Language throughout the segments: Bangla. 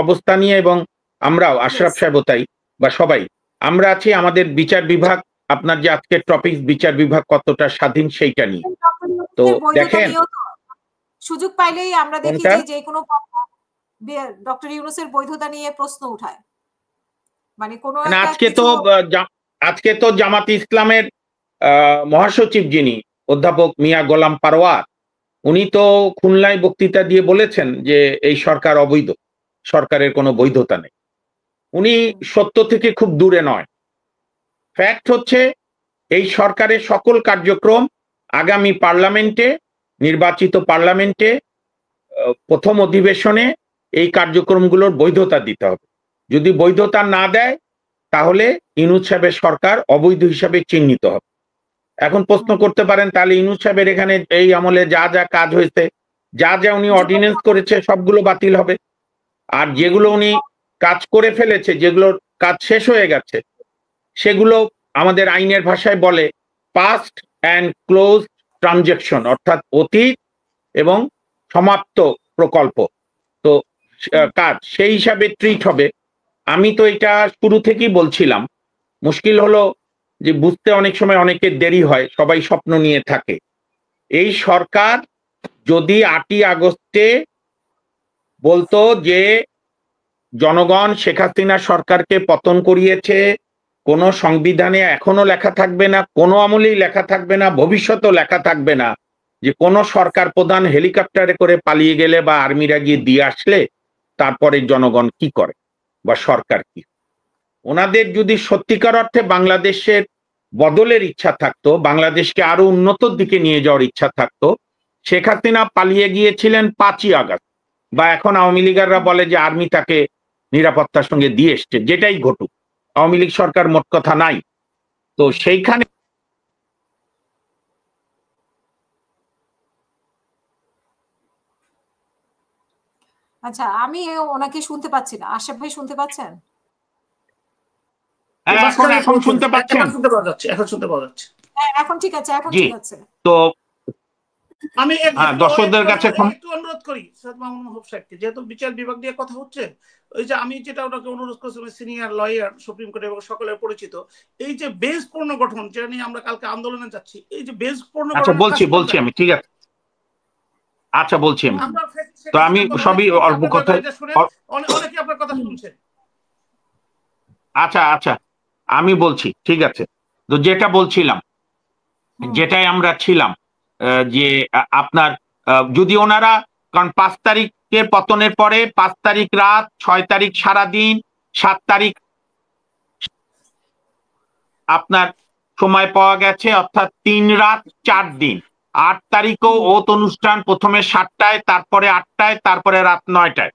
অবস্থা নিয়ে, এবং আমরাও আশরাফ সাহেবও তাই, বা সবাই আমরা আছি আমাদের বিচার বিভাগ, আপনার যে আজকের টপিক বিচার বিভাগ কতটা স্বাধীন সেইটা নিয়ে। তো দেখেন সুযোগ পাইলেই আমরা দেখি যে কোনো ডক্টর ইউনূসের বৈধতা নিয়ে প্রশ্ন উঠায়, মানে কোনো আজকে তো জামাত ইসলামের মহাসচিব যিনি অধ্যাপক মিয়া গোলাম পারওয়ার, উনি তো খুলনায় বক্তৃতা দিয়ে বলেছেন যে এই সরকার অবৈধ, সরকারের কোনো বৈধতা নেই। উনি সত্য থেকে খুব দূরে নয়। ফ্যাক্ট হচ্ছে এই সরকারের সকল কার্যক্রম আগামী পার্লামেন্টে, নির্বাচিত পার্লামেন্টে প্রথম অধিবেশনে এই কার্যক্রমগুলোর বৈধতা দিতে হবে। যদি বৈধতা না দেয় তাহলে ইউনূস সাহেবের সরকার অবৈধ হিসাবে চিহ্নিত হবে। এখন প্রশ্ন করতে পারেন তাহলে ইউনূস সাহেবের এখানে এই আমলে যা যা কাজ হয়েছে, যা যা উনি অর্ডিন্যান্স করেছে সবগুলো বাতিল হবে, আর যেগুলো উনি কাজ করে ফেলেছে, যেগুলোর কাজ শেষ হয়ে গেছে, সেগুলো আমাদের আইনের ভাষায় বলে পাস্ট অ্যান্ড ক্লোজ ট্রানজাকশন, অর্থাৎ অতীত এবং সমাপ্ত প্রকল্প। তো কাজ সেই হিসাবে ট্রিট হবে। আমি তো এটা শুরু থেকেই বলছিলাম, মুশকিল হলো যে বুঝতে অনেক সময় অনেকের দেরি হয়, সবাই স্বপ্ন নিয়ে থাকে। এই সরকার যদি 8ই আগস্টে বলতো যে জনগণ শেখ হাসিনা সরকারকে পতন করিয়েছে, কোনো সংবিধানে এখনো লেখা থাকবে না, কোনো আমলেই লেখা থাকবে না, ভবিষ্যতেও লেখা থাকবে না যে কোনো সরকার প্রধান হেলিকপ্টারে করে পালিয়ে গেলে বা আর্মিরা গিয়ে দিয়ে আসলে তারপরে জনগণ কি করে বা সরকার কি। ওনাদের যদি সত্যিকার অর্থে বাংলাদেশের বদলের ইচ্ছা থাকতো, বাংলাদেশকে আরো উন্নতর দিকে নিয়ে যাওয়ার ইচ্ছা থাকতো, শেখ হাসিনা পালিয়ে গিয়েছিলেন 5ই আগস্ট, বা এখন আওয়ামী লীগাররা বলে যে আর্মি তাকে নিরাপত্তার সঙ্গে দিয়ে এসছে, যেটাই ঘটুক আওয়ামী লীগ সরকার মোট কথা নাই। তো সেইখানে আচ্ছা, আমি ওনাকে শুনতে পাচ্ছি না। আশরাফ ভাই শুনতে পাচ্ছেন? এখন শুনতে পাচ্ছেন? এখন শুনতে পাওয়া যাচ্ছে। এখন ঠিক আছে, এখন ঠিক আছে। তো আমি দর্শকদের কাছে একটু অনুরোধ করি সৈয়দ মামুনুল হক সাহেবকে, যেহেতু বিচার বিভাগ দিয়ে কথা হচ্ছে, ওই যে আমি যেটা ওনাকে অনুরোধ করছিলাম, সিনিয়র লয়ার, সুপ্রিম কোর্টে এবং সকলের পরিচিত, এই যে বেঞ্চ পুনর্গঠন যেটা নিয়ে আমরা কালকে আন্দোলনে যাচ্ছি, এই যে বেঞ্চ পুনর্গঠন, বলছি আমি, ঠিক আছে, আচ্ছা বলছি আমি, তো আমি সবই অল্প কথা, অনেকে আপনার কথা শুনছেন। আচ্ছা আমি বলছি, ঠিক আছে। তো যেটা বলছিলাম, যেটাই আমরা ছিলাম, যে আপনার যদি ওনারা, কারণ 5 তারিখে পতনের পরে 5 তারিখ রাত, 6 তারিখ সারাদিন, 7 তারিখ আপনার সময় পাওয়া গেছে, অর্থাৎ 3 রাত 4 দিন। 8 তারিখও ওত অনুষ্ঠান, প্রথমে 7টায়, তারপরে 8টায়, তারপরে রাত 9টায়।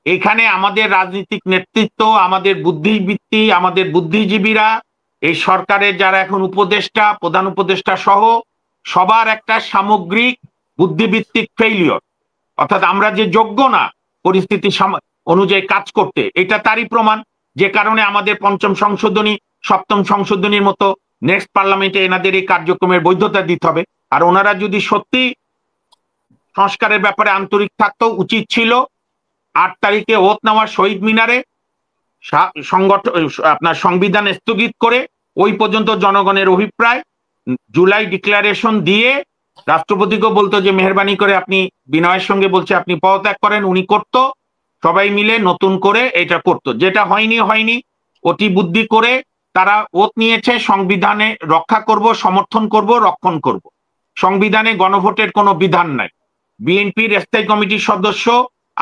এখানে আমাদের রাজনৈতিক নেতৃত্ব, আমাদের বুদ্ধিবৃত্তি, আমাদের বুদ্ধিজীবীরা, এই সরকারের যারা এখন উপদেষ্টা, প্রধান উপদেষ্টা সহ সবার একটা সামগ্রিক বুদ্ধিভিত্তিক ফেইলিওর, অর্থাৎ আমরা যে যোগ্য না পরিস্থিতি অনুযায়ী কাজ করতে, এটা তারই প্রমাণ। যে কারণে আমাদের 5ম সংশোধনী, 7ম সংশোধনীর মতো নেক্সট পার্লামেন্টে এনাদের এই কার্যক্রমের বৈধতা দিতে হবে। আর ওনারা যদি সত্যি সংস্কারের ব্যাপারে আন্তরিক থাকতো, উচিত ছিল 8 তারিখে ওত নেওয়ার শহীদ মিনারে আপনার সংবিধান স্থগিত করে ওই পর্যন্ত জনগণের অভিপ্রায় জুলাই ডিক্লারেশন দিয়ে রাষ্ট্রপতিকে বলতো যে মেহরবানি করে আপনি, বিনয়ের সঙ্গে বলছে, আপনি পদত্যাগ করেন। উনি করত, সবাই মিলে নতুন করে এটা করত। যেটা হয়নি অতি বুদ্ধি করে তারা ওত নিয়েছে, সংবিধানে রক্ষা করব, সমর্থন করব, রক্ষণ করব। সংবিধানে গণভোটের কোনো বিধান নাই। বিএনপির স্থায়ী কমিটির সদস্য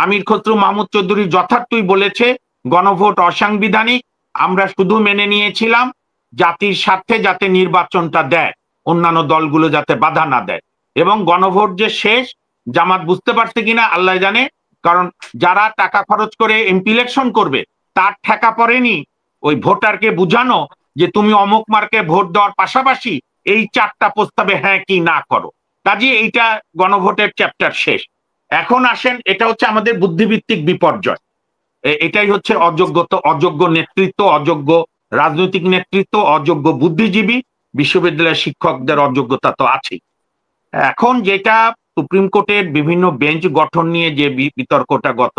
আমির খসরু মাহমুদ চৌধুরী যথার্থই বলেছে গণভোট অসাংবিধানিক। আমরা শুধু মেনে নিয়েছিলাম জাতির স্বার্থে যাতে নির্বাচনটা দেয়, অন্যান্য দলগুলো যাতে বাধা না দেয়। এবং গণভোট যে শেষ, জামাত বুঝতে পারছে কিনা আল্লাহ জানে, কারণ যারা টাকা খরচ করে এমপি ইলেকশন করবে তার ঠেকা পড়েনি ওই ভোটারকে বুঝানো যে তুমি অমুক মার্কে ভোট দেওয়ার পাশাপাশি এই 4টা প্রস্তাবে হ্যাঁ কি না করো। কাজে এইটা গণভোটের চ্যাপ্টার শেষ। এখন আসেন, এটা হচ্ছে আমাদের বুদ্ধিভিত্তিক বিপর্যয়। এটাই হচ্ছে অযোগ্য নেতৃত্ব, অযোগ্য রাজনৈতিক নেতৃত্ব, অযোগ্য বুদ্ধিজীবী, বিশ্ববিদ্যালয়ের শিক্ষকদের অযোগ্যতা তো আছেই। এখন যেটা সুপ্রিম কোর্টের বিভিন্ন বেঞ্চ গঠন নিয়ে যে বিতর্কটা গত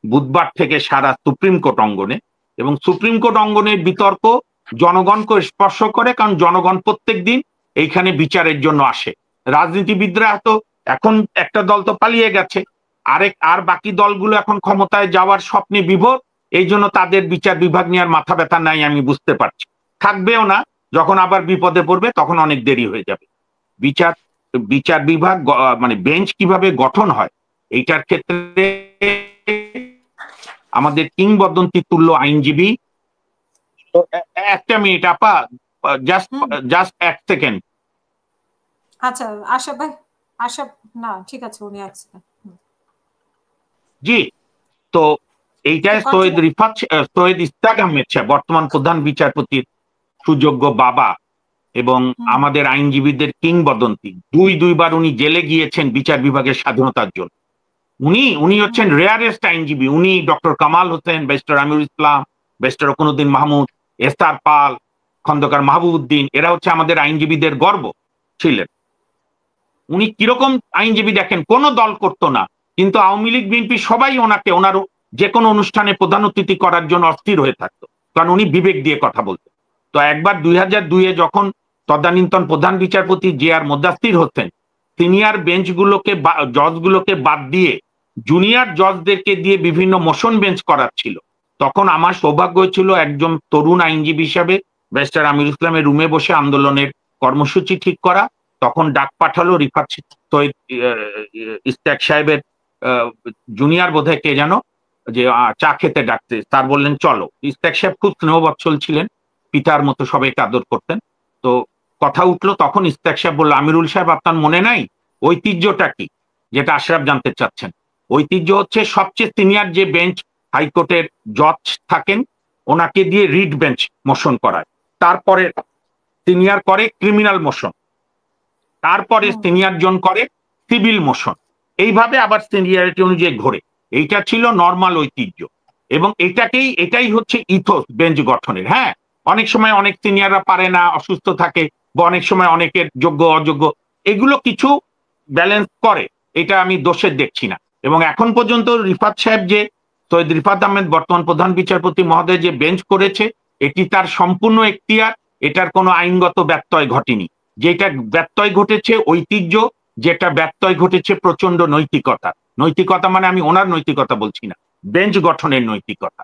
বুধবার থেকে সারা সুপ্রিম কোর্ট অঙ্গনে, এবং সুপ্রিম কোর্ট অঙ্গনের বিতর্ক জনগণকে স্পর্শ করে, কারণ জনগণ প্রত্যেক দিন এইখানে বিচারের জন্য আসে। রাজনীতিবিদরা তো এখন একটা দল তো পালিয়ে গেছে, আর বাকি দলগুলো এখন ক্ষমতায় যাওয়ার স্বপ্নে বিভোর, এই জন্য তাদের বিচার বিভাগ নিয়ে আর মাথা ব্যথা নাই, আমি বুঝতে পারছি। থাকবেও না, যখন আবার বিপদে পড়বে তখন অনেক দেরি হয়ে যাবে। বিচার বিভাগ মানে বেঞ্চ কিভাবে গঠন হয় এইটার ক্ষেত্রে আমাদের কিংবদন্তি তুল্য আইনজীবী, একটা মিনিট আপা, জাস্ট এক সেকেন্ড। আচ্ছা আশা ভাই, আশা না ঠিক আছে, উনি আছে। জি, তো এইটাই সৈয়দ ইশতিয়াক আহমেদ সাহেব, বর্তমান প্রধান বিচারপতির সুযোগ্য বাবা এবং আমাদের আইনজীবীদের কিংবদন্তি। দুইবার উনি জেলে গিয়েছেন বিচার বিভাগের স্বাধীনতার জন্য। উনি হচ্ছেন রেয়ারেস্ট আইনজীবী। উনি doctor Kamal Hossain, barrister Amirul Islam, barrister রকুনউদ্দিন Mahmud, SR পাল, খন্দকার মাহবুবউদ্দিন, এরা হচ্ছে আমাদের আইনজীবীদের গর্ব ছিলেন। উনি কিরকম আইনজীবী দেখেন, কোন দল করতো না, কিন্তু আওয়ামী লীগ বিএনপি সবাই ওনাকে ওনার যে কোনো অনুষ্ঠানে প্রধান অতিথি করার জন্য অস্থির হয়ে থাকতো, কারণ উনি বিবেক দিয়ে কথা বলতেন। তো একবার 2002-এ যখন তদানীন্তন প্রধান বিচারপতি JR মুদাস্সির হোসেন সিনিয়র বেঞ্চগুলোকে জজগুলোকে বাদ দিয়ে জুনিয়র জজদেরকে দিয়ে বিভিন্ন মোশন বেঞ্চ করাচ্ছিল, তখন আমার সৌভাগ্য হয়েছিল একজন তরুণ আইনজীবী হিসাবে ব্যারিস্টার আমিরুল ইসলামের রুমে বসে আন্দোলনের কর্মসূচি ঠিক করা। তখন ডাক পাঠালো রিফাত সৈয়দ ইশতিয়াক সাহেবের জুনিয়র বোধহয় কে যেন, যে চা খেতে ডাকতে, তার বললেন চলো। ইশতিয়াক সাহেব খুব স্নেহবৎসল ছিলেন, পিতার মতো সবাইকে আদর করতেন। তো কথা উঠলো, তখন ইশতিয়াক সাহেব বললো, আমিরুল সাহেব আপনার মনে নাই ঐতিহ্যটা কি, যেটা আশরাফ জানতে চাচ্ছেন। ঐতিহ্য হচ্ছে সবচেয়ে সিনিয়র যে বেঞ্চ হাইকোর্টের জজ থাকেন ওনাকে দিয়ে রিট বেঞ্চ মোশন করায়, তারপরে সিনিয়র করে ক্রিমিনাল মোশন, তারপরে সিনিয়র জন করে সিভিল মোশন, এইভাবে আবার সিনিয়রিটি অনুযায়ী ঘোরে। এইটা ছিল নর্মাল ঐতিহ্য, এবং এটাই হচ্ছে ইথোস বেঞ্চ গঠনের। হ্যাঁ, অনেক সময় অনেক সিনিয়ররা পারে না, অসুস্থ থাকে, বা অনেক সময় অনেকের যোগ্য অযোগ্য, এগুলো কিছু ব্যালেন্স করে, এটা আমি দোষের দেখছি না। এবং এখন পর্যন্ত রিফাত সাহেব, যে সৈয়দ রিফাত আহমেদ বর্তমান প্রধান বিচারপতি মহোদয় যে বেঞ্চ করেছে, এটি তার সম্পূর্ণ এখতিয়ার, এটার কোনো আইনগত ব্যত্যয় ঘটেনি। যেটা ব্যত্যয় ঘটেছে ঐতিহ্য, যেটা ব্যত্যয় ঘটেছে প্রচন্ড নৈতিকতা। নৈতিকতা মানে আমি ওনার নৈতিকতা বলছি না, বেঞ্চ গঠনের নৈতিকতা।